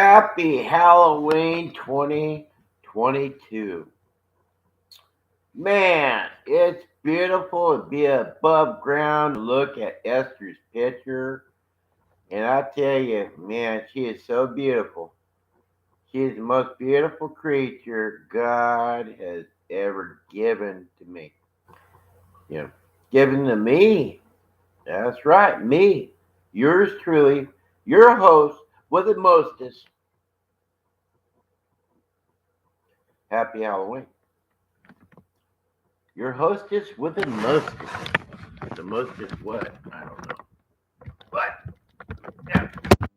Happy Halloween 2022. Man, it's beautiful to be above ground and look at Esther's picture. And I tell you, man, she is so beautiful. She is the most beautiful creature God has ever given to me. You know, given to me. That's right, me. Yours truly, your host with the mostest. Happy Halloween. Your hostess with the mostest. The mostest what? I don't know. But yeah,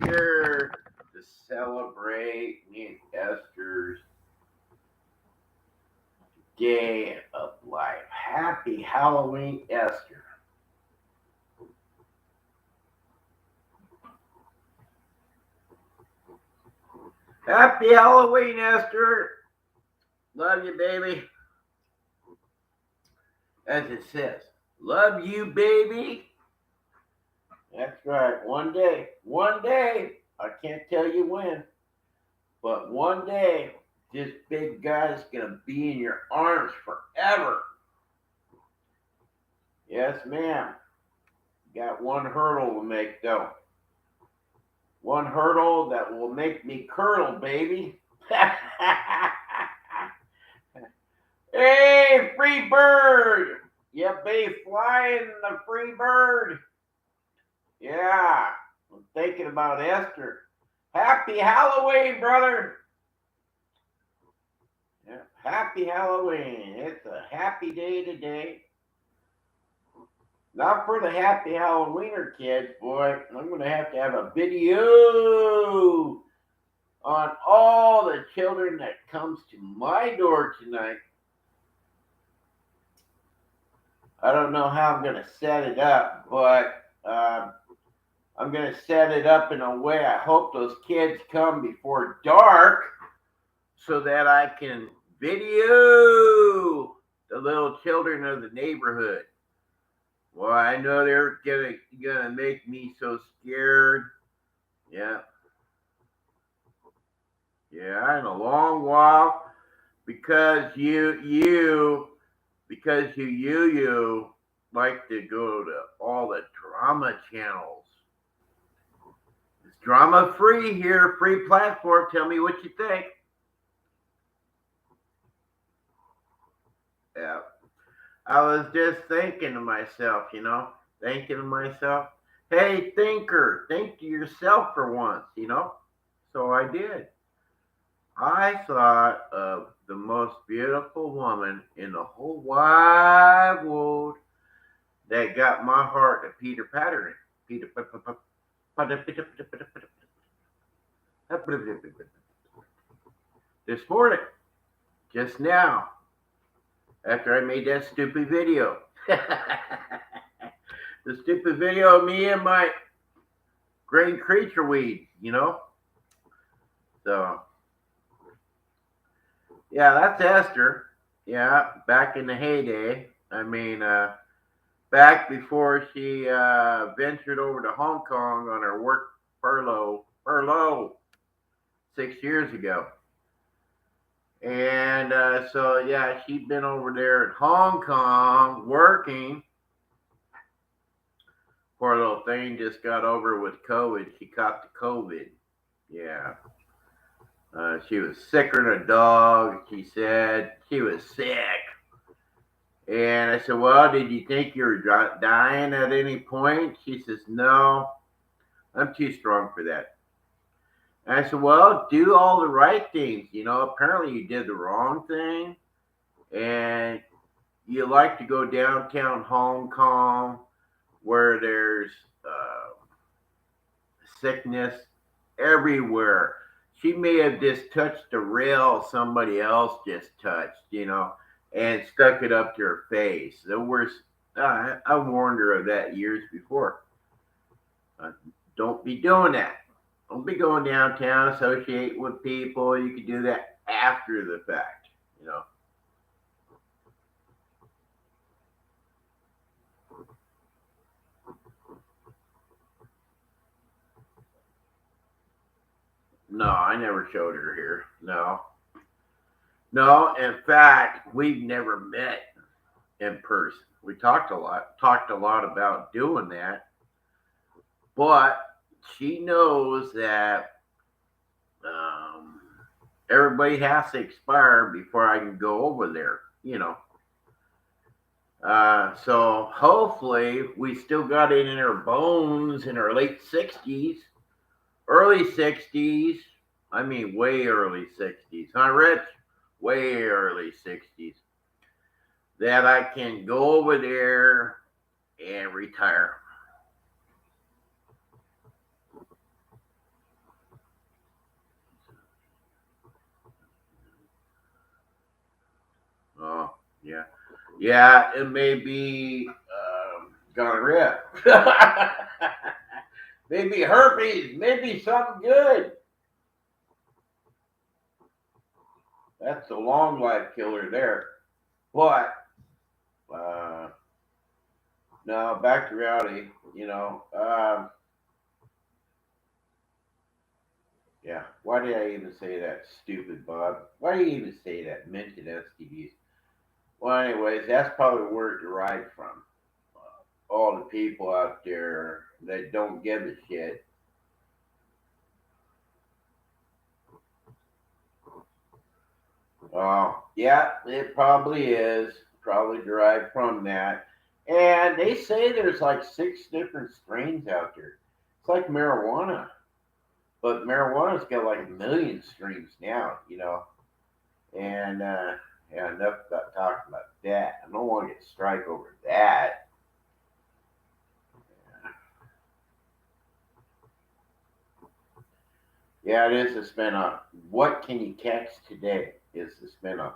here to celebrate me and Esther's day of life. Happy Halloween, Esther. Happy Halloween, Esther. Love you, baby. As it says, love you, baby. That's right. One day, I can't tell you when, but one day, this big guy's gonna be in your arms forever. Yes, ma'am. Got one hurdle to make, though. One hurdle that will make me curdle, baby. Hey, free bird! Yeah, babe, flying the free bird. Yeah, I'm thinking about Esther. Happy Halloween, brother. Yeah, happy Halloween. It's a happy day today. Not for the happy Halloweener kids, boy. I'm going to have a video on all the children that comes to my door tonight. I don't know how I'm going to set it up, but I'm going to set it up in a way I hope those kids come before dark so that I can video the little children of the neighborhood. Well, I know they're gonna make me so scared. Yeah, yeah, in a long while because you like to go to all the drama channels. It's drama free here, free platform. Tell me what you think. Yeah, I was just thinking to myself, hey, thinker, think to yourself for once. So I did. I thought of the most beautiful woman in the whole wide world that got my heart to Peter pattering. Peter. This morning, just now, after I made that stupid video. The stupid video of me and my green creature weed. So, yeah, that's Esther. Yeah, back in the heyday. I mean, back before she ventured over to Hong Kong on her work furlough 6 years ago. And so, yeah, she'd been over there in Hong Kong working. Poor little thing just got over with COVID. She caught the COVID. Yeah. She was sicker than a dog. She said she was sick. And I said, well, did you think you were dying at any point? She says, no, I'm too strong for that. And I said, well, do all the right things. Apparently you did the wrong thing. And you like to go downtown Hong Kong where there's sickness everywhere. She may have just touched the rail somebody else just touched, and stuck it up to her face. The worst, I warned her of that years before. Don't be doing that. Don't be going downtown, associate with people. You can do that after the fact. No, I never showed her here. No. No, in fact, we've never met in person. We talked a lot about doing that, but she knows that um, everybody has to expire before I can go over there, you know. So hopefully we still got it in our bones in our late 60s, early 60s. I mean, way early 60s, huh, Rich? Way early 60s. That I can go over there and retire. Oh, yeah. Yeah, it may be gonorrhea. Maybe herpes. Maybe something good. That's a long life killer there. But, uh, no, back to reality, you know. Yeah, why did I even say that, stupid Bob? Why do you even say that? Mention STDs. Well, anyways, that's probably where it derived from. All the people out there that don't give a shit. Yeah, it probably is. Probably derived from that. And they say there's like 6 different strains out there. It's like marijuana, but marijuana's got like a million strains now, you know. And yeah, enough about talking about that. I don't want to get strike over that. Yeah, it is a spinoff. What can you catch today is the spinoff.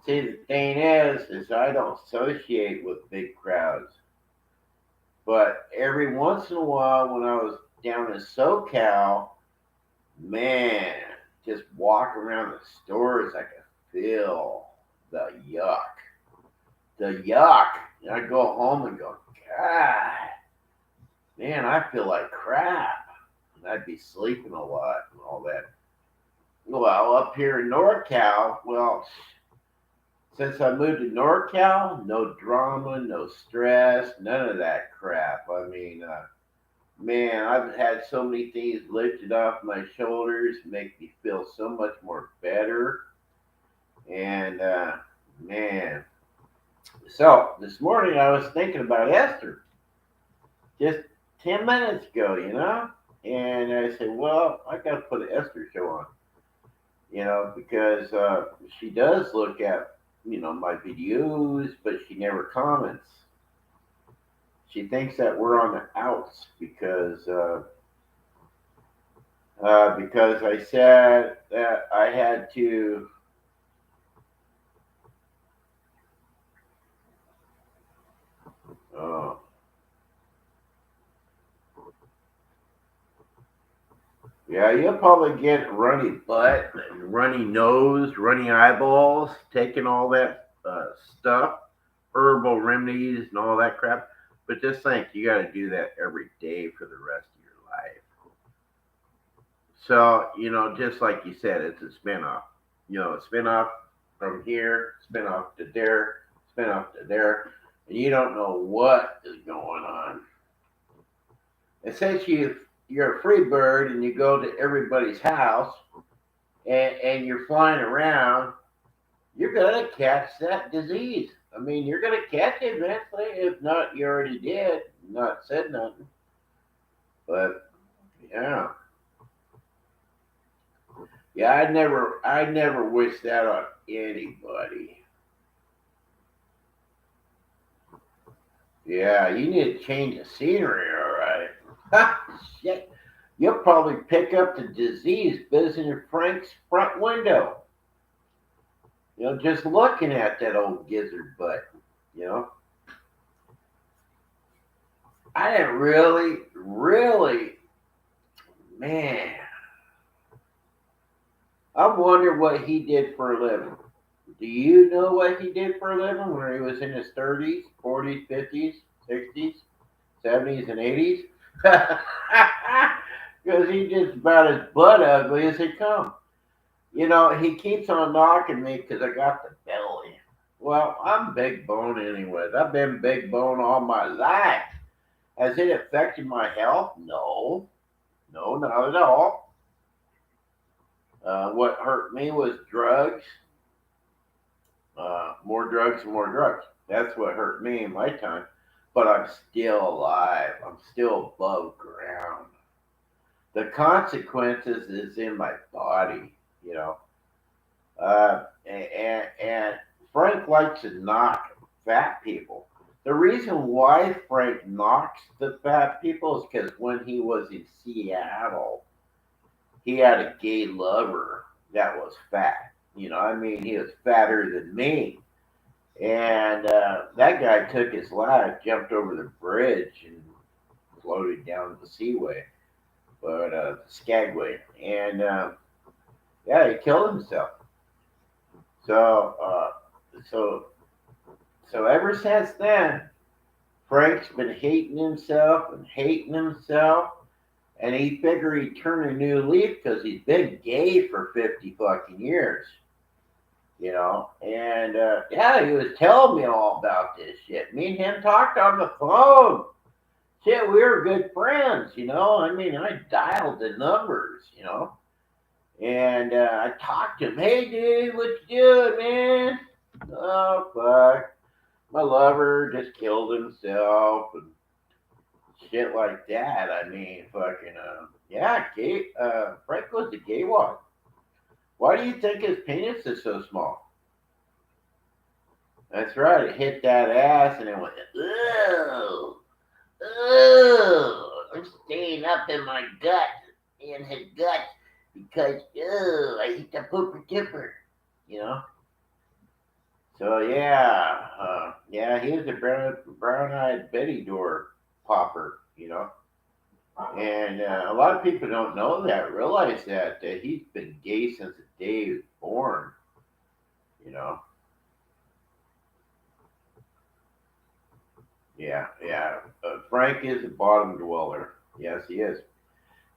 See, the thing is I don't associate with big crowds. But every once in a while, when I was down in SoCal, man, just walk around the stores, I could feel the yuck. The yuck. And I go home and go, God, man, I feel like crap. And I'd be sleeping a lot and all that. Well, up here in NorCal, well, since I moved to NorCal, no drama, no stress, none of that crap. I mean, man, I've had so many things lifted off my shoulders, make me feel so much more better. And man, so this morning I was thinking about Esther just 10 minutes ago, you know, and I said, well, I got to put an Esther show on, you know, because she does look at, you know, my videos, but she never comments. She thinks that we're on the outs because I said that I had to. Uh, yeah, you'll probably get runny butt, runny nose, runny eyeballs, taking all that stuff, herbal remedies, and all that crap. But just think, you got to do that every day for the rest of your life. So, you know, just like you said, it's a spinoff. You know, a spinoff from here, spinoff to there, spinoff to there, and you don't know what is going on. And since you're a free bird and you go to everybody's house and you're flying around, you're gonna catch that disease. I mean, you're gonna catch it eventually. If not, you already did. Not said nothing. But yeah, yeah, I never wish that on anybody. Yeah, you need to change the scenery, all right. Ha, shit. You'll probably pick up the disease visiting Frank's front window. You know, just looking at that old gizzard butt. You know, I didn't really, man. I wonder what he did for a living. Do you know what he did for a living when he was in his 30s, 40s, 50s, 60s, 70s, and 80s? Because because he's just about as butt ugly as they come. He keeps on knocking me because I got the belly. Well, I'm big bone anyways. I've been big bone all my life. Has it affected my health? No. No, not at all. What hurt me was drugs. More drugs and more drugs. That's what hurt me in my time. But I'm still alive. I'm still above ground. The consequences is in my body, you know. And Frank likes to knock fat people. The reason why Frank knocks the fat people is because when he was in Seattle, he had a gay lover that was fat. I mean, he was fatter than me. And that guy took his life, jumped over the bridge, and floated down the seaway, Skagway. And yeah, he killed himself. So, so, so ever since then, Frank's been hating himself, and he figured he'd turn a new leaf because he's been gay for 50 fucking years. And yeah, he was telling me all about this shit. Me and him talked on the phone. Shit, we were good friends. I mean, I dialed the numbers. And I talked to him. Hey, dude, what you doing, man? Oh, fuck. My lover just killed himself and shit like that. I mean, fucking, yeah, gay. Frank was a gay one. Why do you think his penis is so small? That's right. It hit that ass and it went, ooh, ooh. I'm staying up in my gut, in his gut, because, ooh, I hate the pooper tipper, you know? So, yeah, he was a brown-eyed Betty door popper. And a lot of people don't know that, realize that he's been gay since the day he was born, you know? Yeah. Frank is a bottom dweller. Yes, he is.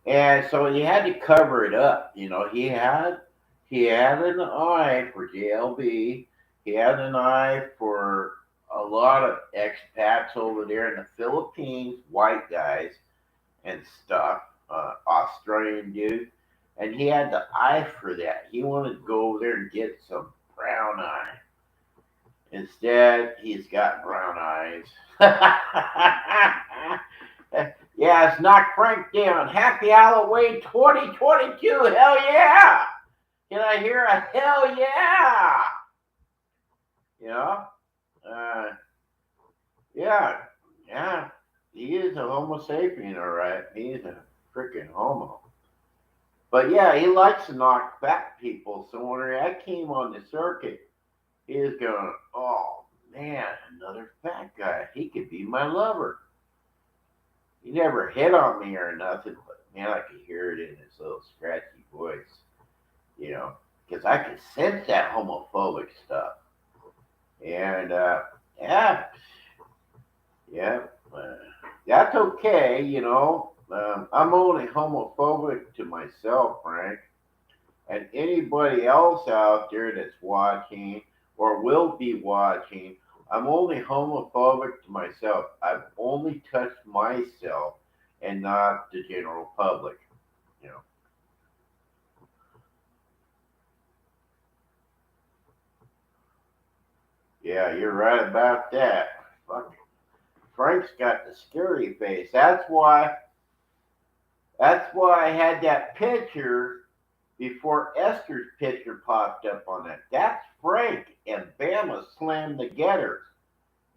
And so he had to cover it up. He had an eye for JLB. He had an eye for a lot of expats over there in the Philippines, white guys and stuff, Australian dude. And he had the eye for that. He wanted to go over there and get some brown eye. Instead, he's got brown eyes. Yeah, it's knocked Frank down. Happy Halloween 2022. Hell yeah. Can I hear a hell yeah? You know? Uh, yeah. He is a homo sapien, all right. He's a freaking homo. But yeah, he likes to knock fat people. So when I came on the circuit, he was going, oh man, another fat guy. He could be my lover. He never hit on me or nothing, but man, I could hear it in his little scratchy voice, because I could sense that homophobic stuff. And yeah, that's okay. I'm only homophobic to myself, Frank, and anybody else out there that's watching or will be watching. I'm only homophobic to myself. I've only touched myself and not the general public. Yeah, you're right about that. Fuck. Frank's got the scary face. That's why I had that picture before Ester's picture popped up on it. That's Frank and Bama slammed together.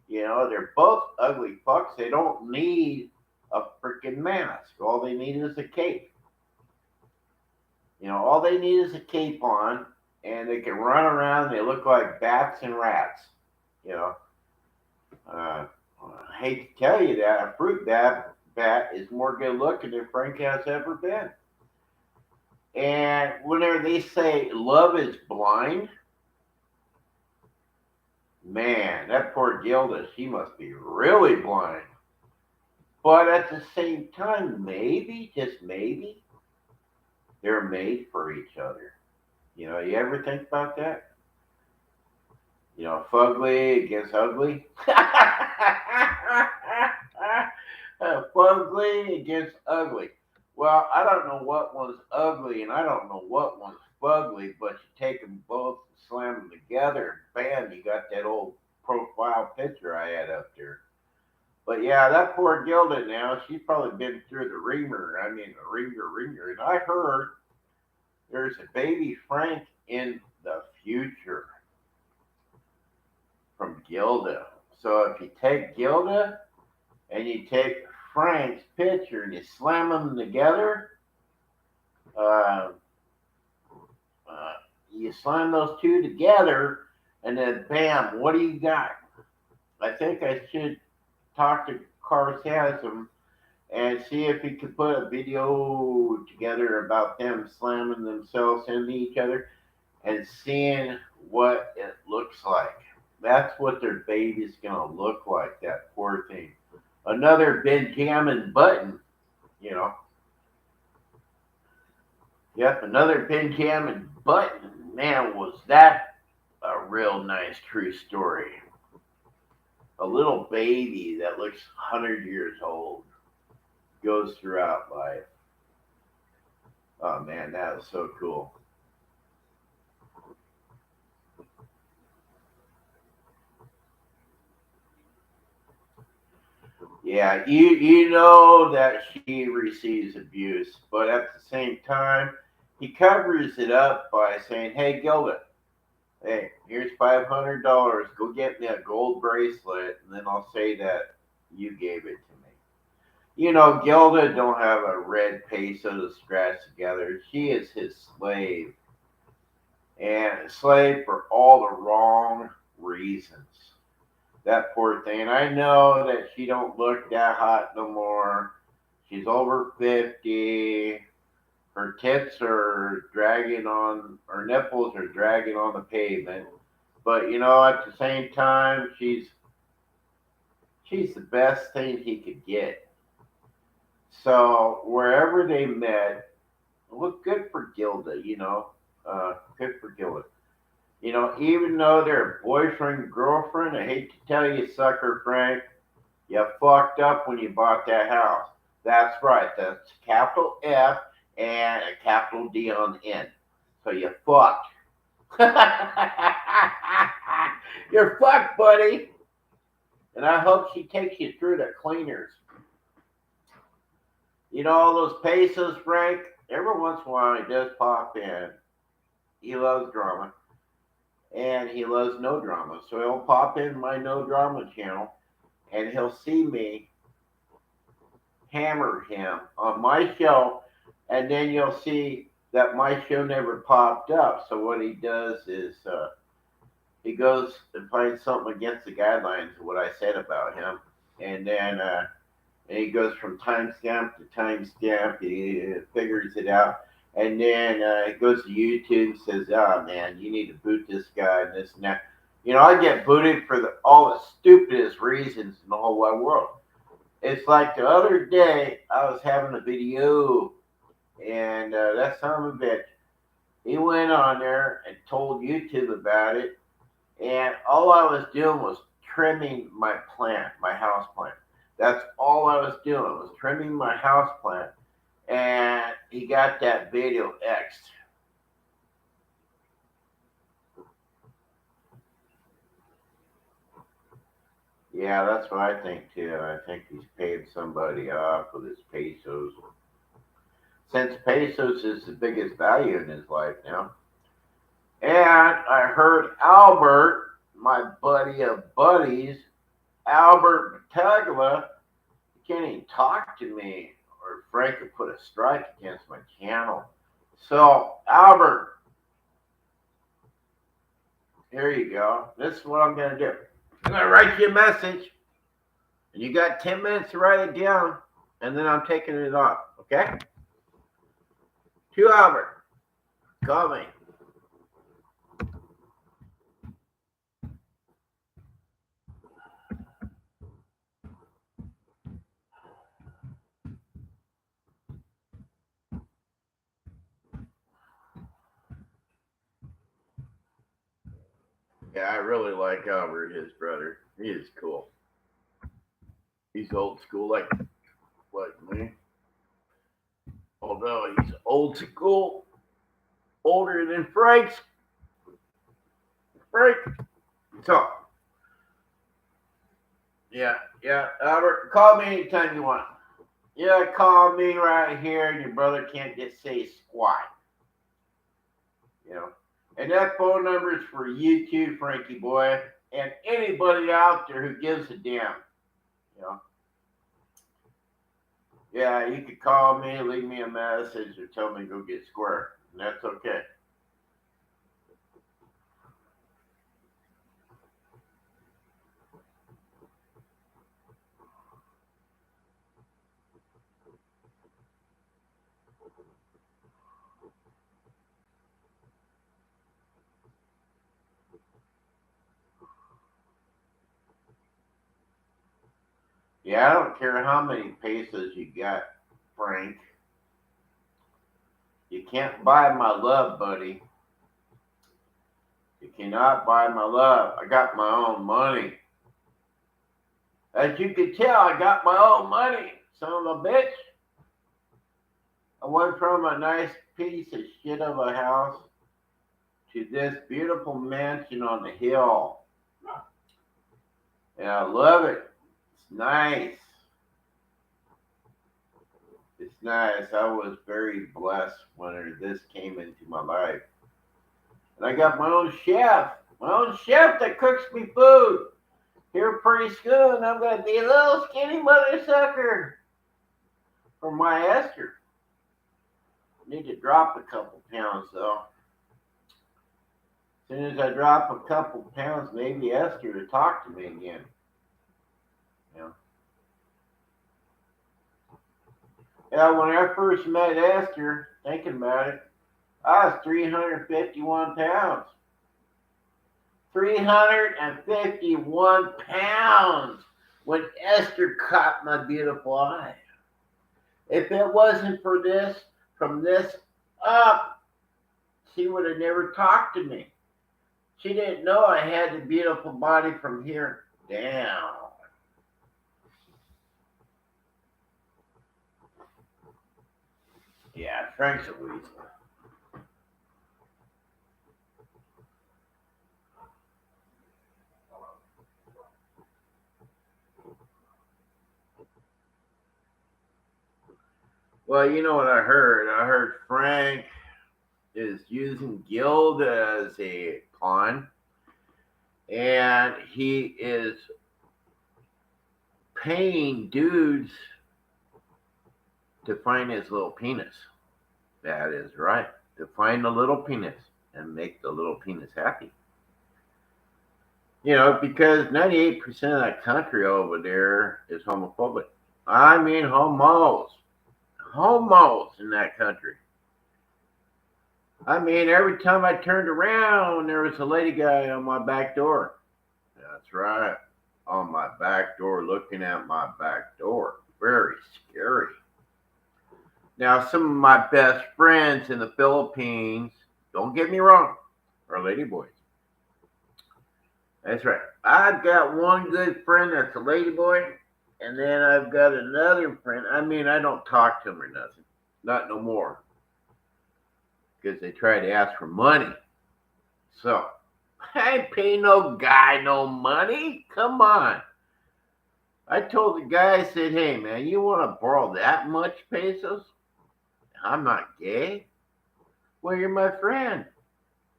They're both ugly fucks. They don't need a freaking mask. All they need is a cape. All they need is a cape on, and they can run around. And they look like bats and rats. You know, I hate to tell you that a fruit bat is more good looking than Frank has ever been. And whenever they say love is blind, man, that poor Gilda, she must be really blind. But at the same time, maybe, just maybe, They're made for each other. You ever think about that? Fugly against ugly. Fugly against ugly. Well, I don't know what one's ugly and I don't know what one's fugly, but you take them both, slam them together, bam, you got that old profile picture I had up there. But yeah, that poor Gilda now, she's probably been through the ringer. I mean, the ringer. And I heard there's a baby Frank in the future from Gilda. So if you take Gilda and you take Frank's picture and you slam them together, uh, uh, you slam those two together, and then bam, what do you got? I think I should talk to Carsasm and see if he could put a video together about them slamming themselves into each other and seeing what it looks like. That's what their baby's gonna look like, that poor thing. Another Benjamin Button, you know. Yep, another Benjamin Button. Man, was that a real nice true story. A little baby that looks 100 years old goes throughout life. Oh man, that was so cool. Yeah, you know that she receives abuse, but at the same time, he covers it up by saying, "Hey, Gilda, hey, here's $500. Go get me a gold bracelet, and then I'll say that you gave it to me." Gilda don't have a red peso to scratch together. She is his slave, and a slave for all the wrong reasons. That poor thing. And I know that she don't look that hot no more. She's over 50. Her tits are dragging on, her nipples are dragging on the pavement. But at the same time, she's the best thing he could get. So wherever they met, look good for Gilda. Good for Gilda. Even though they're boyfriend girlfriend, I hate to tell you, sucker Frank, you fucked up when you bought that house. That's right. That's capital F and a capital D on the end. So you fucked. You're fucked, buddy. And I hope she takes you through the cleaners. All those pesos, Frank, every once in a while he does pop in. He loves drama. And he loves no drama. So he'll pop in my no drama channel and he'll see me hammer him on my show. And then you'll see that my show never popped up. So what he does is he goes and finds something against the guidelines of what I said about him. And then and he goes from timestamp to timestamp. He figures it out. And then he goes to YouTube and says, "Oh man, you need to boot this guy and this and that." I get booted for all the stupidest reasons in the whole wide world. It's like the other day, I was having a video, and that son of a bitch, he went on there and told YouTube about it, and all I was doing was trimming my plant, my house plant. That's all I was doing, was trimming my house plant. And he got that video X'd. Yeah, that's what I think too. I think he's paid somebody off with his pesos. Since pesos is the biggest value in his life now. And I heard Albert, my buddy of buddies, Albert Bataglia, he can't even talk to me, or Frank could put a strike against my channel. So, Albert, here you go. This is what I'm going to do. I'm going to write you a message, and you got 10 minutes to write it down, and then I'm taking it off, okay? To Albert, call me. Yeah, I really like Albert, his brother. He is cool. He's old school like me. Although he's old school, older than Frank's. Frank. So, yeah, yeah. Albert, call me anytime you want. Yeah, call me right here. Your brother can't just say squat. You know. And that phone number is for you too, Frankie boy, and anybody out there who gives a damn. You know. Yeah, you could call me, leave me a message, or tell me to go get square. And that's okay. Yeah, I don't care how many pesos you got, Frank. You can't buy my love, buddy. You cannot buy my love. I got my own money. As you can tell, I got my own money, son of a bitch. I went from a nice piece of shit of a house to this beautiful mansion on the hill. And I love it. It's nice. It's nice. I was very blessed when this came into my life. And I got my own chef that cooks me food. Here pretty soon, I'm going to be a little skinny mother sucker for my Esther. Need to drop a couple pounds though. As soon as I drop a couple pounds, maybe Esther will talk to me again. You know? Yeah, when I first met Esther, thinking about it, I was 351 pounds. 351 pounds when Esther caught my beautiful eye. If it wasn't for this, from this up, she would have never talked to me. She didn't know I had the beautiful body from here down. Yeah, Frank's a weasel. Well, you know what I heard? I heard Frank is using Gilda as a pawn, and he is paying dudes to find his little penis. That is right. To find the little penis and make the little penis happy. You know, because 98% of that country over there is homophobic. I mean, homos. Homos in that country. I mean, every time I turned around, there was a lady guy on my back door. That's right. On my back door, looking at my back door. Very scary. Now, some of my best friends in the Philippines, don't get me wrong, are ladyboys. That's right. I've got one good friend that's a ladyboy, and then I've got another friend. I mean, I don't talk to them or nothing. Not no more. Because they try to ask for money. So, I ain't pay no guy no money. Come on. I told the guy, I said, hey, man, you want to borrow that much pesos? I'm not gay. Well, you're my friend.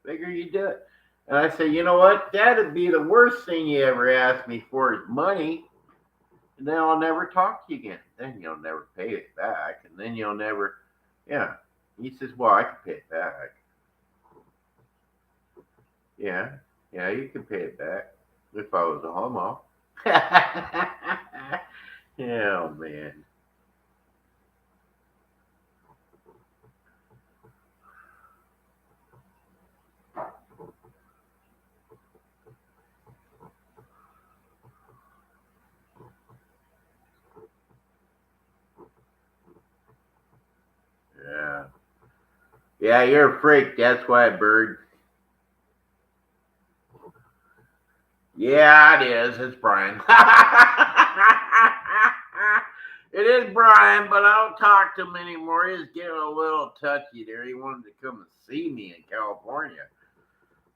Figure you do it. And I say, you know what? That'd be the worst thing you ever asked me for is money. And then I'll never talk to you again. Then you'll never pay it back. And then you'll never, yeah. He says, well, I can pay it back. Yeah, yeah, you can pay it back if I was a homo. Oh, man. Yeah. Yeah, you're a freak. That's why, Bird. Yeah, it is. It's Brian. It is Brian, but I don't talk to him anymore. He's getting a little touchy there. He wanted to come and see me in California.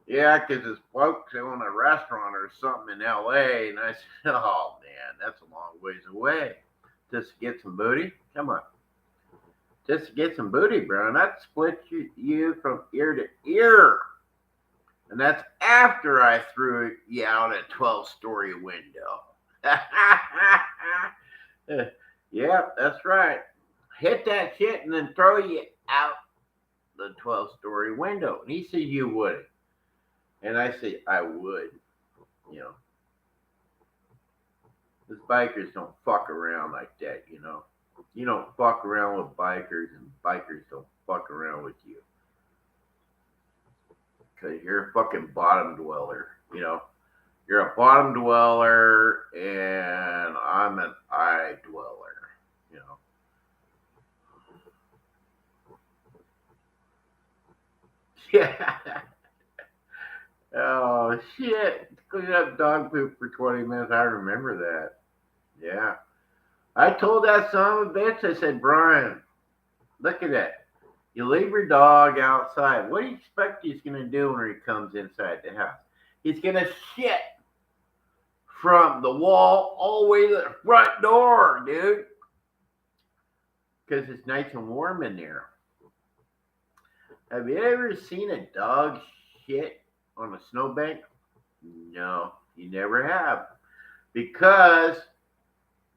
Yeah, because his folks own a restaurant or something in LA. And I said, oh, man, that's a long ways away. Just to get some booty? Come on. Just to get some booty, bro. And I'd split you from ear to ear. And that's after I threw you out a 12-story window. Yeah, that's right. Hit that shit and then throw you out the 12-story window. And he said, you wouldn't. And I said, I would. You know, because bikers don't fuck around like that, you know. You don't fuck around with bikers, and bikers don't fuck around with you. Because you're a fucking bottom dweller, you know. You're a bottom dweller, and I'm an eye dweller, you know. Yeah. Oh, shit. Clean up dog poop for 20 minutes. I remember that. Yeah. I told that son of a bitch, I said, Brian, look at that. You leave your dog outside. What do you expect he's going to do when he comes inside the house? He's going to shit from the wall all the way to the front door, dude. Because it's nice and warm in there. Have you ever seen a dog shit on a snowbank? No, you never have. Because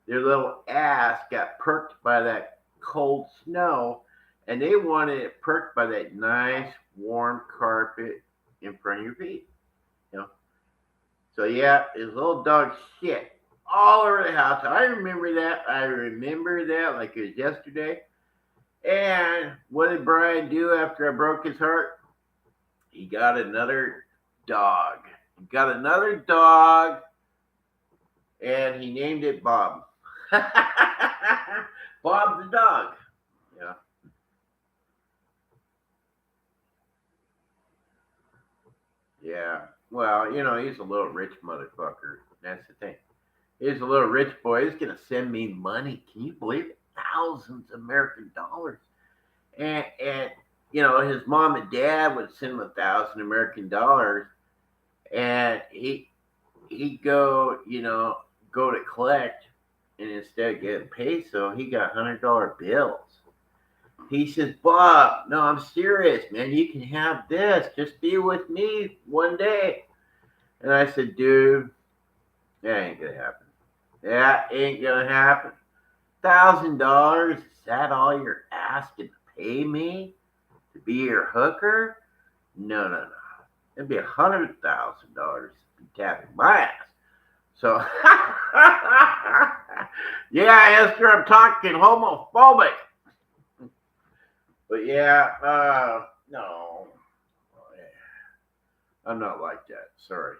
their little ass got perked by that cold snow, and they wanted it perked by that nice warm carpet in front of your feet. You know? So yeah, his little dog shit all over the house. I remember that. Like it was yesterday. And what did Brian do after I broke his heart? He got another dog. And he named it Bob. Bob the dog. Yeah. Yeah. Well, you know, he's a little rich motherfucker. That's the thing. He's a little rich boy. He's gonna send me money. Can you believe it? Thousands of American dollars. And you know, his mom and dad would send him 1,000 American dollars, and he'd go, go to collect, and instead of getting peso, he got $100 bills. He says, Bob, no, I'm serious, man. You can have this. Just be with me one day. And I said, dude, that ain't gonna happen. That ain't gonna happen. $1,000? Is that all you're asking to pay me to be your hooker? No. It'd be $100,000 to be tapping my ass. So, yeah, Esther, I'm talking homophobic. But yeah, no, I'm not like that. Sorry.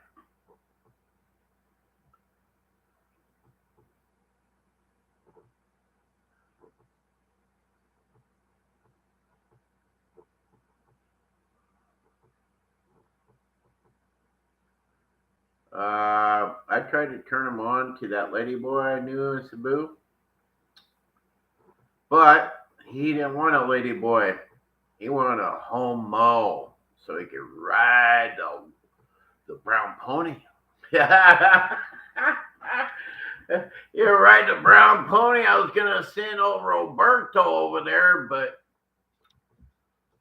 I tried to turn him on to that lady boy I knew in Cebu, but he didn't want a lady boy. He wanted a homo so he could ride the brown pony. You're right, the brown pony. I was gonna send old Roberto over there, but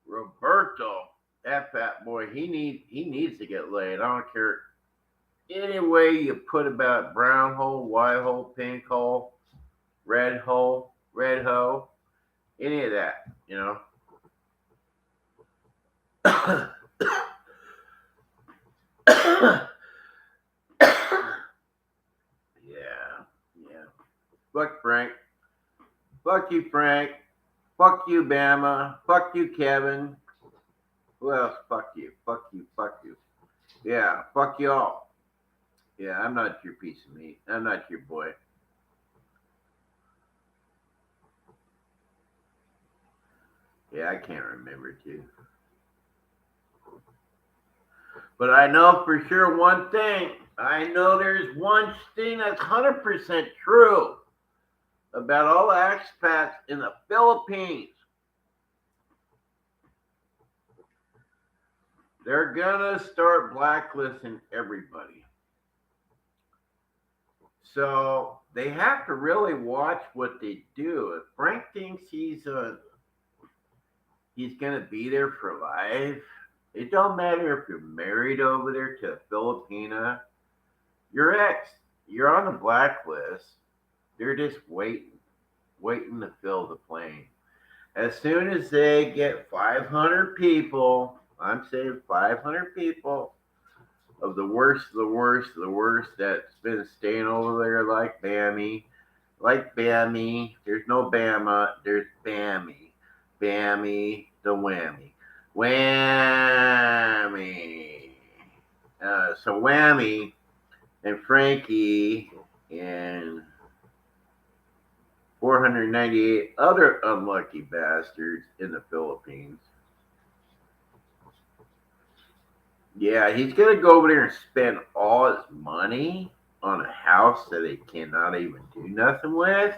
Roberto, that fat boy, he needs to get laid. I don't care any way you put about brown hole, white hole, pink hole, red hole, red hoe, any of that, you know. Yeah. Fuck Frank. Fuck you, Frank. Fuck you, Bama. Fuck you, Kevin. Who else? Fuck you. Fuck you. Fuck you. Yeah. Fuck you all. Yeah, I'm not your piece of meat. I'm not your boy. Yeah, I can't remember too. But I know for sure one thing. I know there's one thing that's 100% true about all the expats in the Philippines. They're gonna start blacklisting everybody. So they have to really watch what they do. If Frank thinks he's gonna be there for life, it don't matter if you're married over there to a Filipina, your ex, you're on the blacklist. They're just waiting to fill the plane. As soon as they get 500 people, I'm saying 500 people of the worst, the worst, the worst that's been staying over there like Bammy. Like Bammy. There's no Bama, there's Bammy. Bammy the whammy. Whammy. So Whammy and Frankie and 498 other unlucky bastards in the Philippines. Yeah, he's going to go over there and spend all his money on a house that he cannot even do nothing with.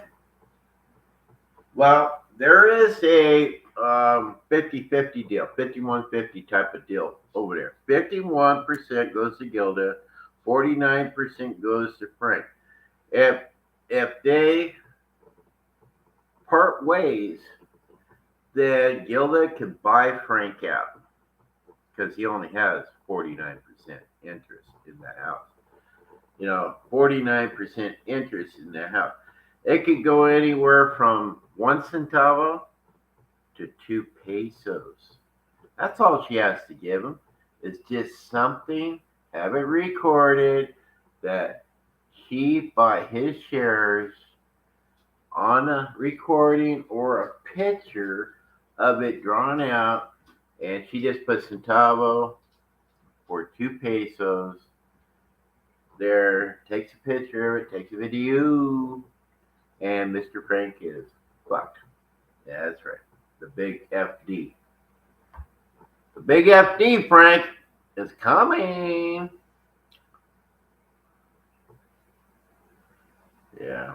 Well, there is a 50-50 deal, 51-50 type of deal over there. 51% goes to Gilda, 49% goes to Frank. If they part ways, then Gilda can buy Frank out because he only has 49% interest in the house. 49% interest in the house. It could go anywhere from 1 centavo to 2 pesos. That's all she has to give him. It's just something, have it recorded that he bought his shares on a recording or a picture of it drawn out, and she just put centavo for 2 pesos. There, takes a picture of it, takes a video, and Mr. Frank is fucked. Yeah, that's right. The big FD. The big FD, Frank, is coming. Yeah.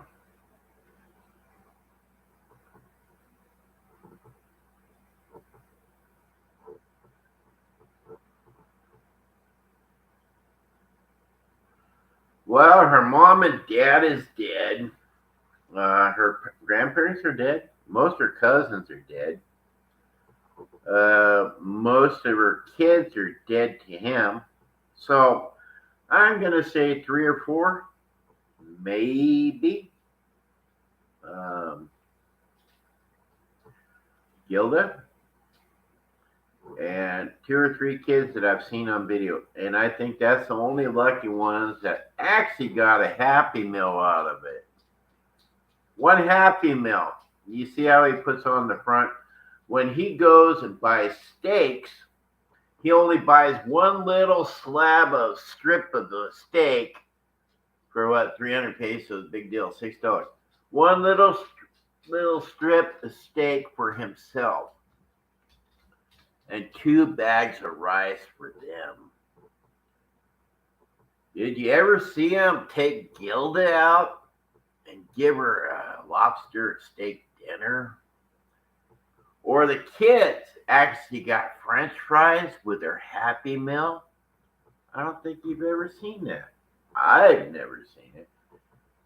Well, her mom and dad is dead. Her grandparents are dead. Most of her cousins are dead. Most of her kids are dead to him. So I'm going to say 3 or 4, maybe. Gilda, and 2 or 3 kids that I've seen on video. And I think that's the only lucky ones that actually got a Happy Meal out of it. One Happy Meal. You see how he puts on the front? When he goes and buys steaks, he only buys one little strip of the steak for what, 300 pesos, big deal, $6. One little strip of steak for himself, and 2 bags of rice for them. Did you ever see him take Gilda out and give her a lobster steak dinner? Or the kids actually got French fries with their Happy Meal? I don't think you've ever seen that. I've never seen it.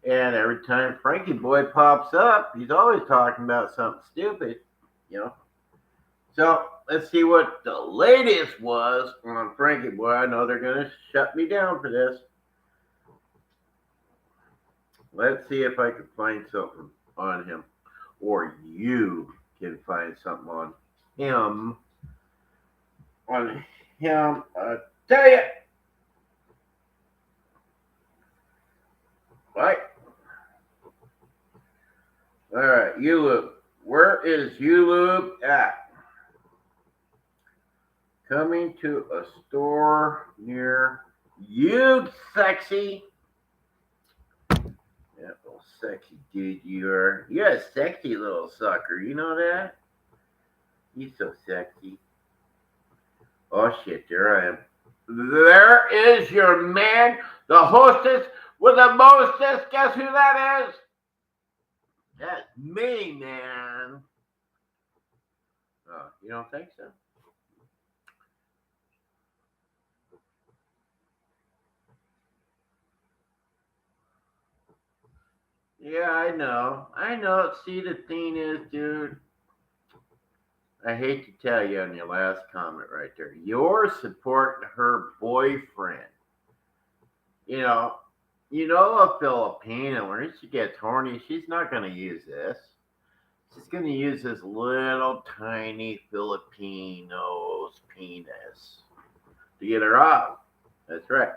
And every time Frankie Boy pops up, he's always talking about something stupid, So let's see what the latest was on Frankie Boy. I know they're going to shut me down for this. Let's see if I can find something on him, or you can find something on him. Tell you. Right. All right, Ulube. Where is Ulube at? Coming to a store near you, sexy. Yeah, little sexy dude you are. You're a sexy little sucker. You know that? You're so sexy. Oh shit, there I am. There is your man, The hostess with the mostest. Guess who that is? That's me, man. Oh, you don't think so? Yeah, I know. I know. See, the thing is, dude, I hate to tell you on your last comment right there, you're supporting her boyfriend. You know, a Filipino, when she gets horny, she's not going to use this. She's going to use this little tiny Filipino's penis to get her off. That's right.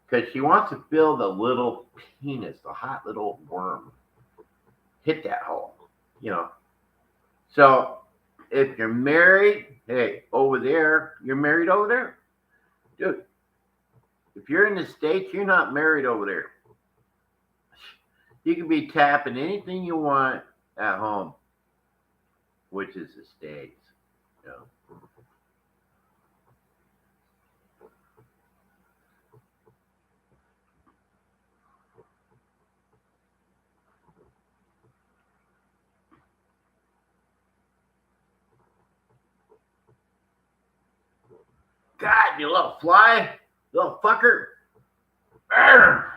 Because she wants to feel the little penis, the hot little worm, hit that hole. You know. So if you're married, hey, over there, you're married over there. Dude, if you're in the States, you're not married over there. You can be tapping anything you want at home, which is the States. You know. God, you little fly, little fucker. Arr!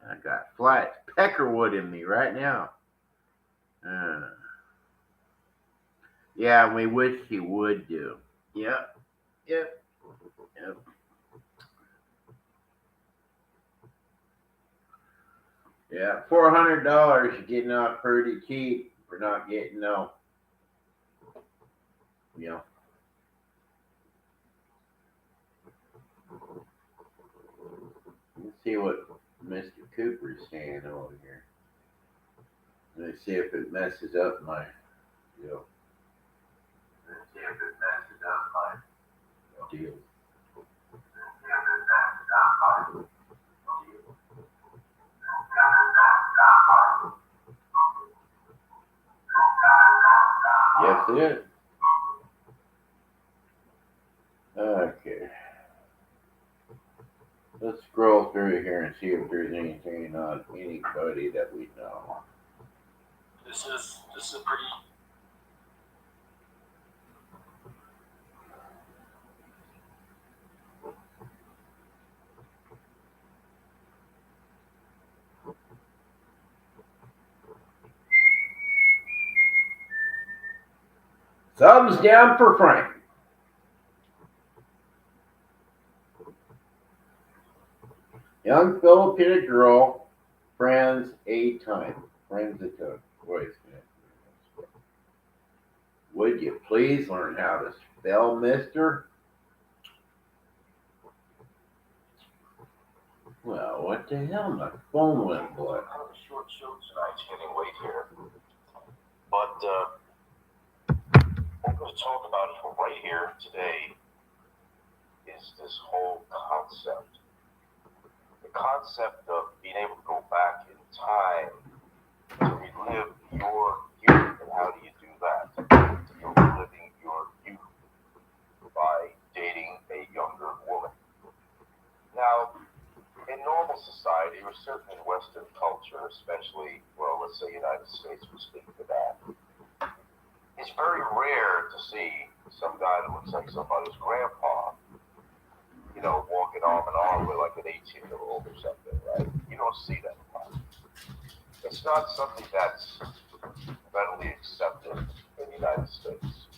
I got fly peckerwood in me right now. Uh, yeah, we wish he would do. Yep, yep, yep. Yeah, $400 you're getting off pretty cheap for not getting no. You know. Let's see what Mr. Cooper's saying over here. Let's see if it messes up my, you know. Let's see if it messes up my deal. Yes, it is. Okay. Let's scroll through here and see if there's anything on anybody that we know. This is pretty. Thumbs down for Frank. Young Filipino girl, friends a time. Friends a time. Voice. Would you please learn how to spell mister? Well, what the hell? My phone went black. Kind of a short show tonight. It's getting late here, but what we're going to talk about right here today is this whole concept. The concept of being able to go back in time to relive your youth. And how do you do that? You're reliving your youth by dating a younger woman. Now, in normal society, or certainly in Western culture, especially, well, let's say United States would speak to that, it's very rare to see some guy that looks like somebody's grandpa, walking arm in arm with like an 18-year-old or something, right? You don't see that a lot. It's not something that's readily accepted in the United States.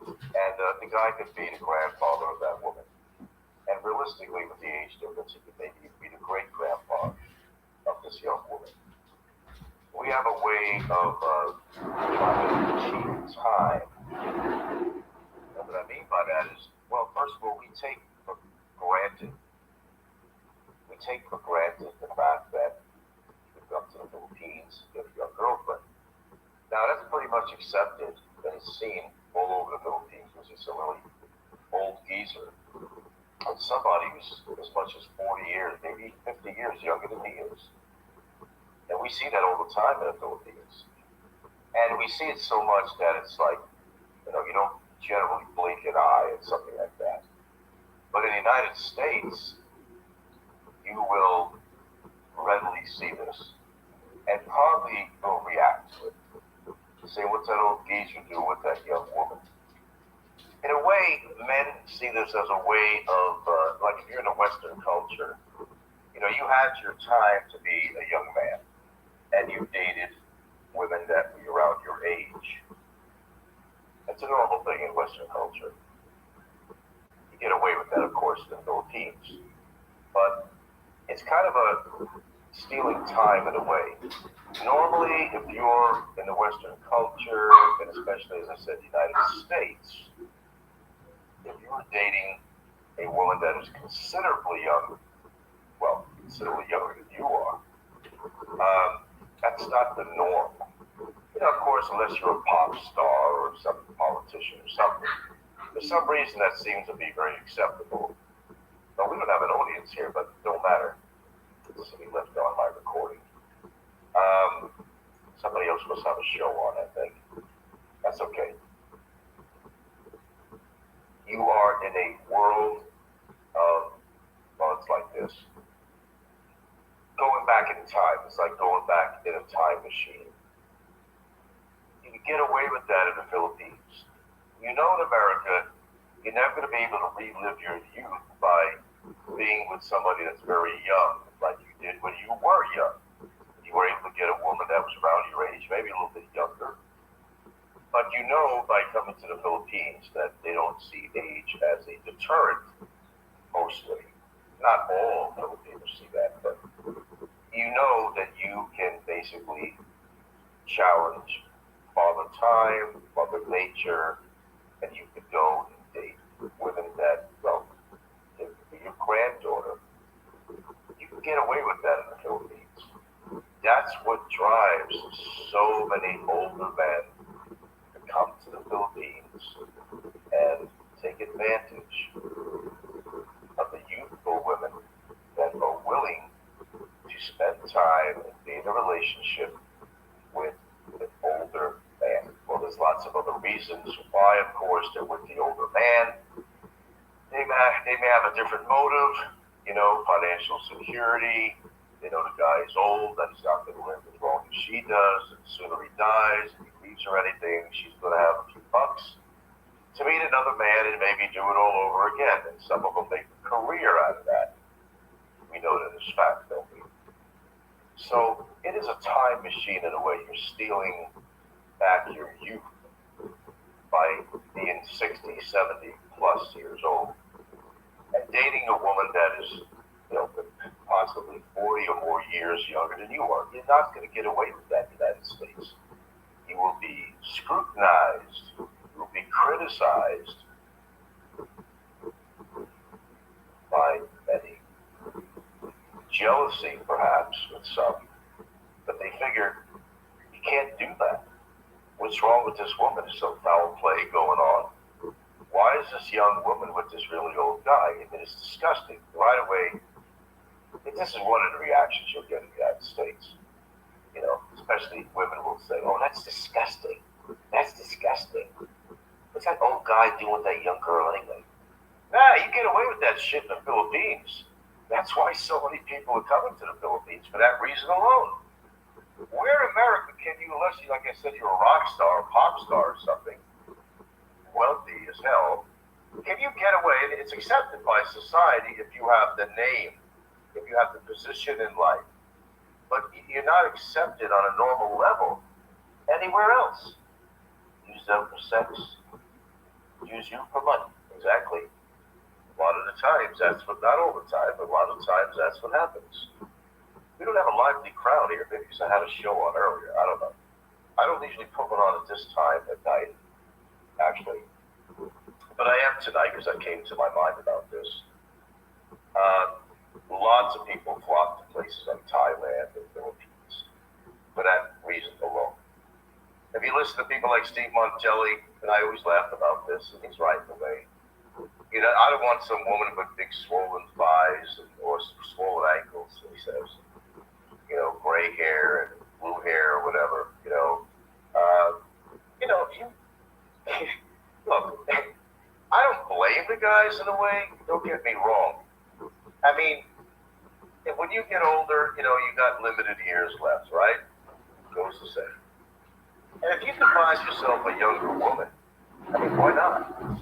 And the guy could be the grandfather of that woman. And realistically, with the age difference, he could maybe be the great-grandpa of this young woman. We have a way of trying to achieve time. And what I mean by that is, well, first of all, we take for granted the fact that you come to the Philippines, you have your girlfriend. Now, that's pretty much accepted, and it's seen all over the Philippines, which is a really old geezer. And somebody who's as much as 40 years, maybe 50 years younger than he is. And we see that all the time in the Philippines. And we see it so much that it's like, you don't generally blink an eye at something like that. But in the United States, you will readily see this and probably will react to it. Say, what's that old geezer do with that young woman? In a way, men see this as a way of, like if you're in a Western culture, you had your time to be a young man and you dated women that were around your age. It's a normal thing in Western culture. You get away with that, of course, in the Philippines. But it's kind of a stealing time in a way. Normally, if you're in the Western culture, and especially, as I said, the United States, if you're dating a woman that is considerably young, well, considerably younger than you are, that's not the norm. Of course, unless you're a pop star or some politician or something. For some reason, that seems to be very acceptable. Now, we don't have an audience here, but it don't matter. This will be left on my recording. Somebody else must have a show on, I think. That's okay. You are in a world of, well, it's like this. Going back in time, it's like going back in a time machine. You can get away with that in the Philippines. In America, you're never going to be able to relive your youth by being with somebody that's very young, like you did when you were young. You were able to get a woman that was around your age, maybe a little bit younger. But by coming to the Philippines that they don't see age as a deterrent, mostly. Not all Filipinos see that, but that you can basically challenge Father Time, Mother Nature, and you could go and date women that, well, it could be your granddaughter. You can get away with that in the Philippines. That's what drives so many older men to come to the Philippines and take advantage of the youthful women that are willing to spend time and be in a relationship with an older man. Well, there's lots of other reasons why, of course, they're with the older man. They may have a different motive, financial security. They know the guy is old, that he's not going to live as long as she does, and the sooner he dies, if he leaves her anything, she's going to have a few bucks to meet another man and maybe do it all over again. And some of them make a career out of that. We know that as fact, don't we? So it is a time machine in a way. You're stealing back your youth by being 60, 70 plus years old and dating a woman that is, possibly 40 or more years younger than you are. You're not going to get away with that in the United States. You will be scrutinized. You will be criticized by many. Jealousy, perhaps, with some. But they figure, you can't do that. What's wrong with this woman? There's some foul play going on. Why is this young woman with this really old guy? I mean, it's disgusting. Right away, this is one of the reactions you'll get in the United States. Especially women will say, oh, that's disgusting. That's disgusting. What's that old guy doing with that young girl anyway? Nah, you get away with that shit in the Philippines. That's why so many people are coming to the Philippines, for that reason alone. Where in America can you, unless you, like I said, you're a rock star, a pop star or something, wealthy as hell, can you get away? And it's accepted by society if you have the name, if you have the position in life. But you're not accepted on a normal level anywhere else. Use them for sex. Use you for money. Exactly. A lot of the times, that's what, not all the time, but a lot of the times that's what happens. We don't have a lively crowd here, maybe because I had a show on earlier. I don't know. I don't usually put one on at this time at night, actually. But I am tonight because I came to my mind about this. Lots of people flock to places like Thailand and Philippines for that reason alone. If you listen to people like Steve Montelli, and I always laugh about this, and he's right in the way. I don't want some woman with big swollen thighs or swollen ankles, he says. Gray hair and blue hair or whatever. Look, I don't blame the guys in a way. Don't get me wrong. I mean, And when you get older, you got limited years left, right? Goes to say. And if you can find yourself a younger woman, I mean, why not?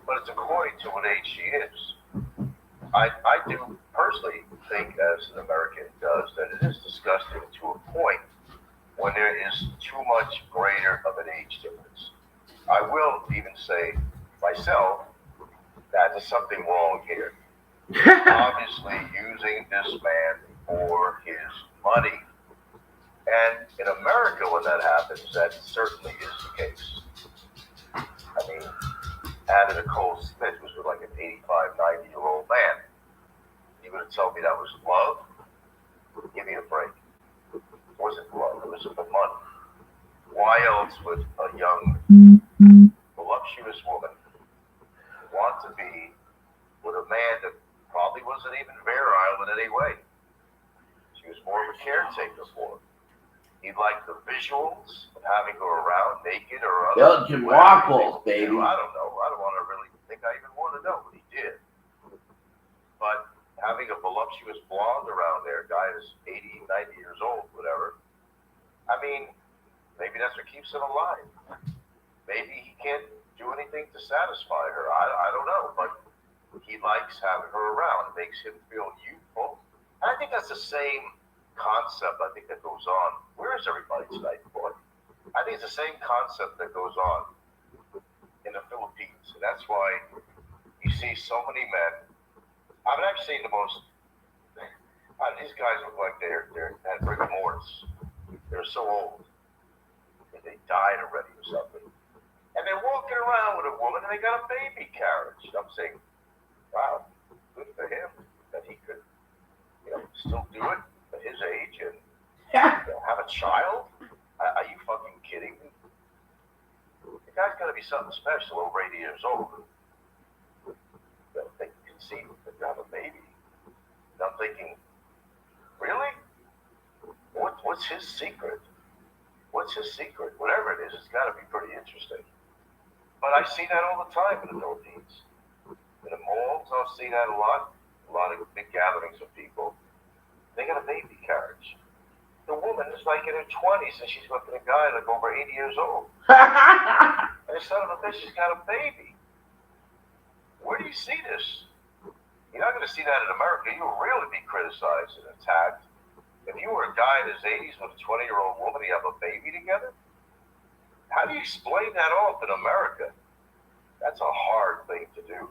But it's according to what age she is. I do personally think, as an American does, that it is disgusting to a point when there is too much greater of an age difference. I will even say myself that there's something wrong here. He's obviously using this man for his money. And in America, when that happens, that certainly is the case. I mean, Anna Nicole Smith was with like an 85, 90-year-old man. You going to tell me that was love? Give me a break. It wasn't love, it was for money. Why else would a young, voluptuous woman want to be with a man that probably wasn't even virile in any way? She was more of a caretaker for him. He liked the visuals of having her around naked or other. Belgian waffles, baby. I don't know. I don't want to really think I even want to know what he did. But having a voluptuous blonde around there, guy is 80, 90 years old, whatever. I mean, maybe that's what keeps him alive. Maybe he can't do anything to satisfy her. I don't know, but he likes having her around. It makes him feel youthful. And I think that's the same concept I think that goes on. Where is everybody tonight, boy? I think it's the same concept that goes on in the Philippines. And that's why you see so many men. I mean, I've seen the most. These guys look like they're at rigor mortis. They're so old. They died already or something. And they're walking around with a woman and they got a baby carriage. I'm saying, wow, good for him that he could, still do it at his age and have a child. Are you fucking kidding me? The guy's got to be something special, over 80 years old. They can see that you have a baby. And I'm thinking, really? What's his secret? What's his secret? Whatever it is, it's got to be pretty interesting. But I see that all the time in the Philippines. In the malls, I'll see that a lot. A lot of big gatherings of people. They got a baby carriage. The woman is like in her 20s and she's with a guy like over 80 years old. And the son of a bitch has got a baby. Where do you see this? You're not going to see that in America. You'll really be criticized and attacked. If you were a guy in his 80s with a 20-year-old woman, you have a baby together? How do you explain that off in America? That's a hard thing to do.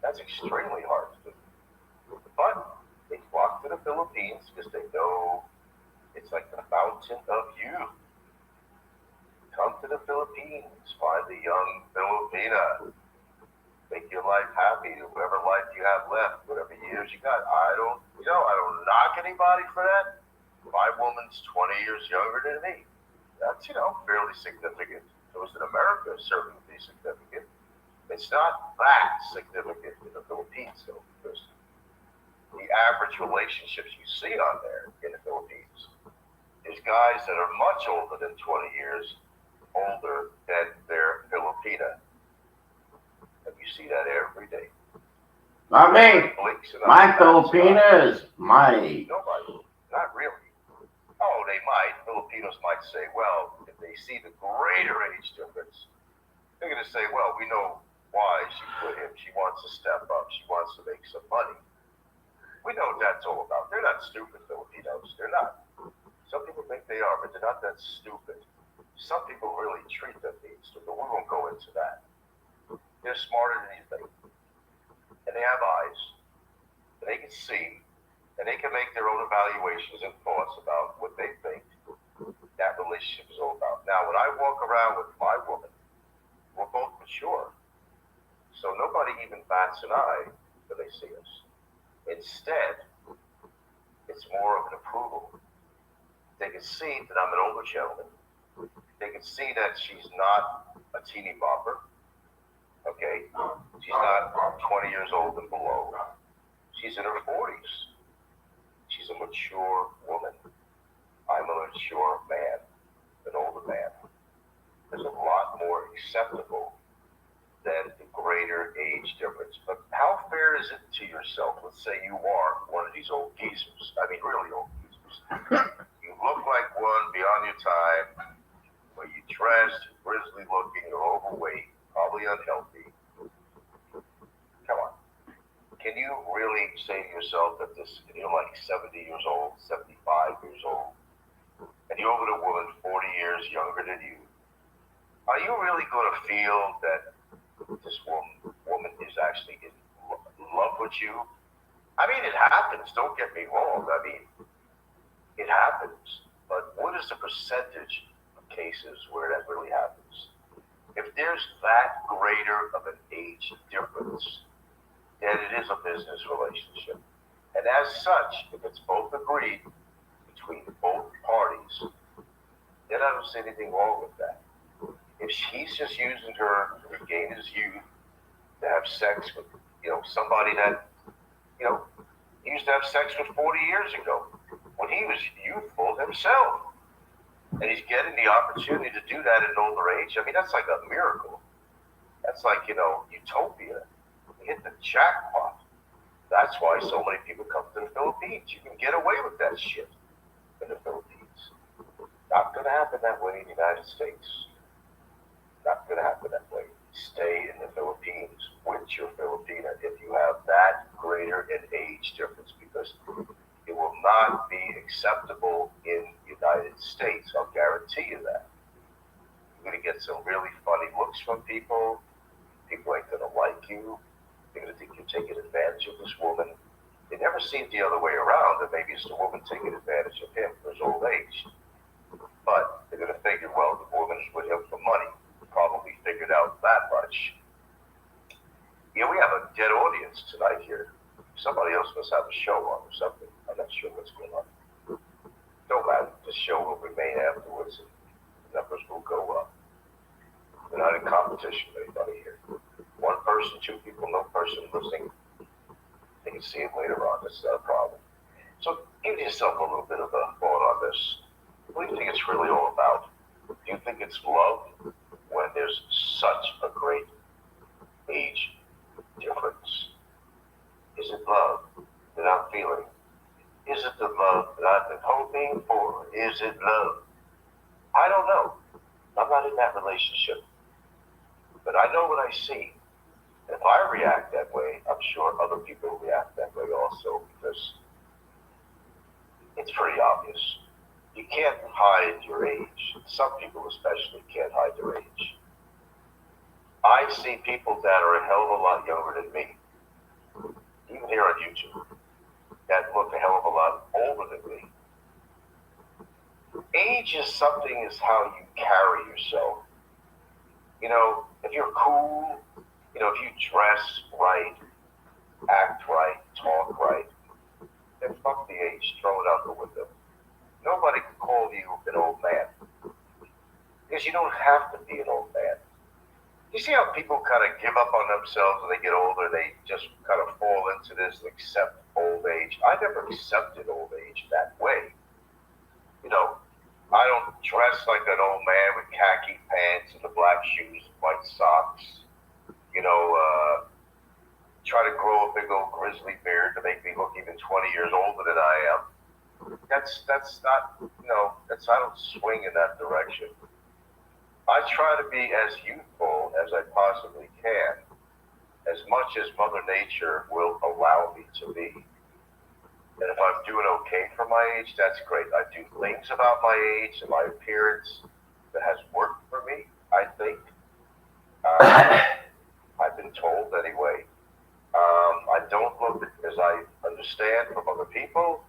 That's extremely hard to do. But they flock to the Philippines because they know it's like the fountain of youth. Come to the Philippines, find a young Filipina, make your life happy, whatever life you have left, whatever years you got. I don't knock anybody for that. My woman's 20 years younger than me. That's, fairly significant. Those in America certainly would be significant. It's not that significant in the Philippines, though, because the average relationships you see on there in the Philippines is guys that are much older than 20 years older than their Filipina. And you see that every day. I mean, my Filipina is my age. Nobody. Not really. Oh, they might. Filipinos might say, well, if they see the greater age difference, they're going to say, well, we know why she put him. She wants to step up. She wants to make some money. We know what that's all about. They're not stupid Filipinos. They're not. Some people think they are, but they're not that stupid. Some people really treat them being stupid. We won't go into that. They're smarter than you think. And they have eyes. And they can see. And they can make their own evaluations and thoughts about what they think that relationship is all about. Now, when I walk around with my woman, we're both mature. So nobody even bats an eye when they see us. Instead, it's more of an approval. They can see that I'm an older gentleman. They can see that she's not a teeny bopper. Okay? She's not 20 years old and below. She's in her 40s. She's a mature woman. I'm a mature man, an older man. There's a lot more acceptable than the greater age difference. But how fair is it to yourself? Let's say you are one of these these old geezers. I mean, really old geezers. You look like one beyond your time. Where you dressed, you're grizzly looking, you're overweight, probably unhealthy. Come on. Can you really say to yourself that this, and you're like 70 years old, 75 years old, and you're with a woman 40 years younger than you, are you really going to feel that this woman is actually in love with you? I mean, it happens, don't get me wrong. I mean, it happens. But what is the percentage of cases where that really happens? If there's that greater of an age difference, then it is a business relationship. And as such, if it's both agreed between both parties, then I don't see anything wrong with that. If he's just using her to regain his youth, to have sex with, somebody that, you know, he used to have sex with 40 years ago when he was youthful himself. And he's getting the opportunity to do that at an older age. I mean, that's like a miracle. That's like, utopia. You hit the jackpot. That's why so many people come to the Philippines. You can get away with that shit in the Philippines. Not going to happen that way in the United States. Not going to happen that way. Stay in the Philippines with your Filipina if you have that greater in age difference, because it will not be acceptable in the United States. I'll guarantee you that. You're going to get some really funny looks from people. People ain't going to like you. They're going to think you're taking advantage of this woman. They never see it the other way around, that maybe it's the woman taking advantage of him for his old age. But they're going to figure, well, the woman is with him for money. Probably figured out that much. We have a dead audience tonight here. Somebody else must have a show on or something. I'm not sure what's going on. Don't matter. The show will remain afterwards and the numbers will go up. We're not in competition with anybody here. One person, two people, no person listening. They can see it later on. That's not a problem. So give yourself a little bit of a thought on this. What do you think it's really all about? Do you think it's love when there's such a great age difference? Is it love that I'm feeling? Is it the love that I've been hoping for? Is it love? I don't know. I'm not in that relationship. But I know what I see. And if I react that way, I'm sure other people react that way also, because it's pretty obvious. You can't hide your age. Some people especially can't hide their age. I see people that are a hell of a lot younger than me, even here on YouTube, that look a hell of a lot older than me. Age is something, is how you carry yourself. If you're cool, if you dress right, act right, talk right, then fuck the age, throw it out the window. Nobody can call you an old man, because you don't have to be an old man. You see how people kind of give up on themselves when they get older? They just kind of fall into this and accept old age. I never accepted old age that way. I don't dress like an old man with khaki pants and the black shoes, white socks. Try to grow a big old grizzly beard to make me look even 20 years older than I am. That's not, I don't swing in that direction. I try to be as youthful as I possibly can, as much as Mother Nature will allow me to be. And if I'm doing okay for my age, that's great. I do things about my age and my appearance that has worked for me, I think. I've been told anyway. I don't look, as I understand from other people,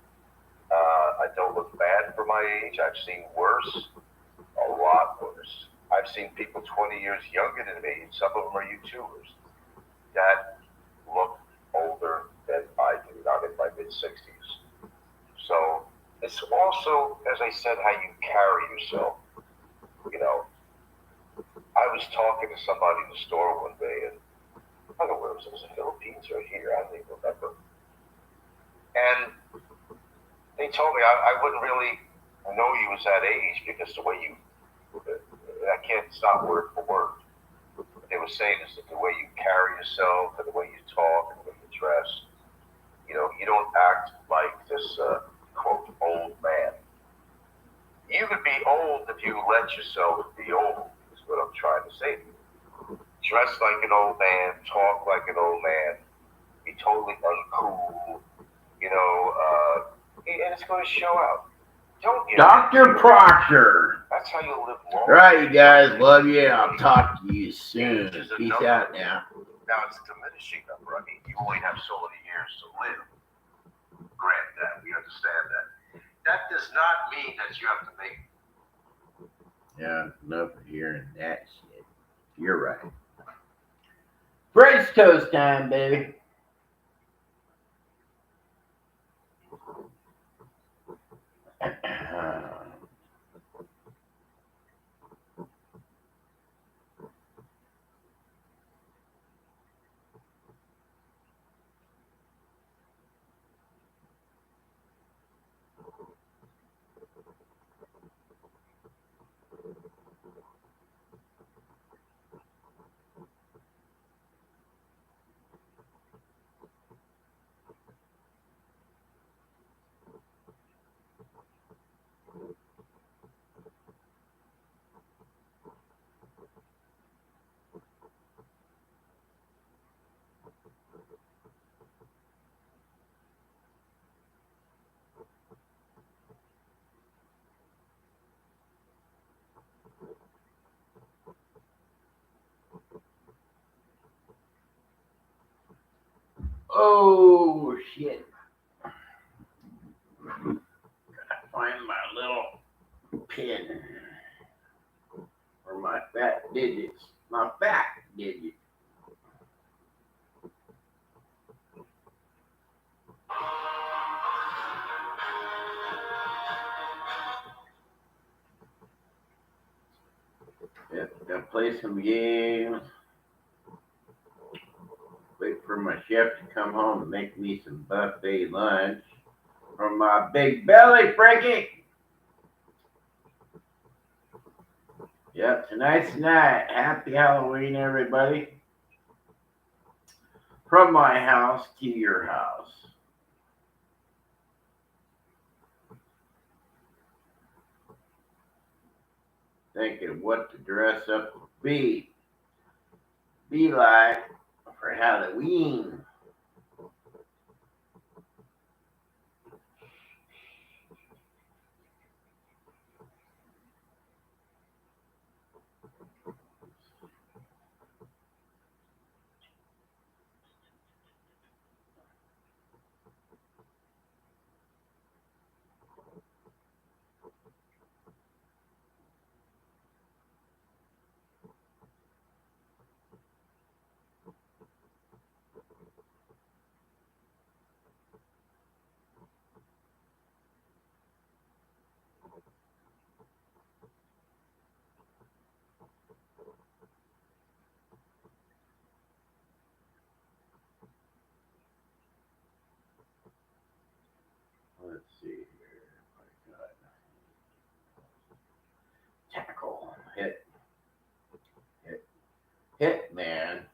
I don't look bad for my age. I've seen worse, a lot worse. I've seen people 20 years younger than me, and some of them are YouTubers, that look older than I do. I'm in my mid-60s. So it's also, as I said, how you carry yourself. I was talking to somebody in the store one day, and I don't know where it was the Philippines or here, I don't even remember. And they told me I wouldn't really know you was that age because the way you, I can't stop word for word. What they were saying is that the way you carry yourself and the way you talk and the way you dress, you don't act like this, quote, old man. You could be old if you let yourself be old, is what I'm trying to say to you. Dress like an old man, talk like an old man, be totally uncool, and it's going to show out. Don't get Dr. Proctor. That's how you live long. Right, you guys. Love you. I'll talk to you soon. Peace out now. Now, it's a diminishing number. I mean, you only have so many years to live. Grant that. We understand that. That does not mean that you have to make. Yeah, enough of hearing that shit. You're right. French toast time, baby. Oh, shit. Gotta find my little pin for my fat digits. My fat digits. Yep, gotta play some games. Wait for my chef to come home and make me some buffet lunch from my big belly, Frankie. Yep, tonight's night. Happy Halloween, everybody. From my house to your house. Thinking what to dress up be like for Halloween. Let's see here. I got tackle, hit, man.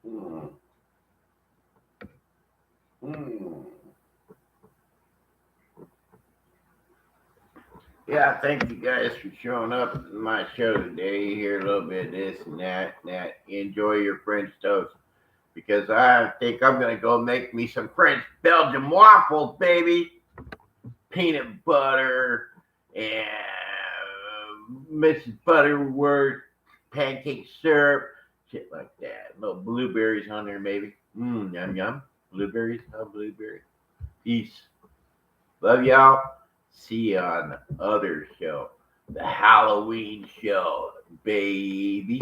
Mm. Mm. Yeah, thank you guys for showing up in my show today. You hear a little bit of this and that and that. Enjoy your French toast. Because I think I'm gonna go make me some French Belgian waffles, baby. Peanut butter and Mrs. Butterworth pancake syrup, shit like that. Little blueberries on there, maybe. Yum yum. Blueberries, blueberries. Peace. Love y'all. See you on the other show, the Halloween show, baby.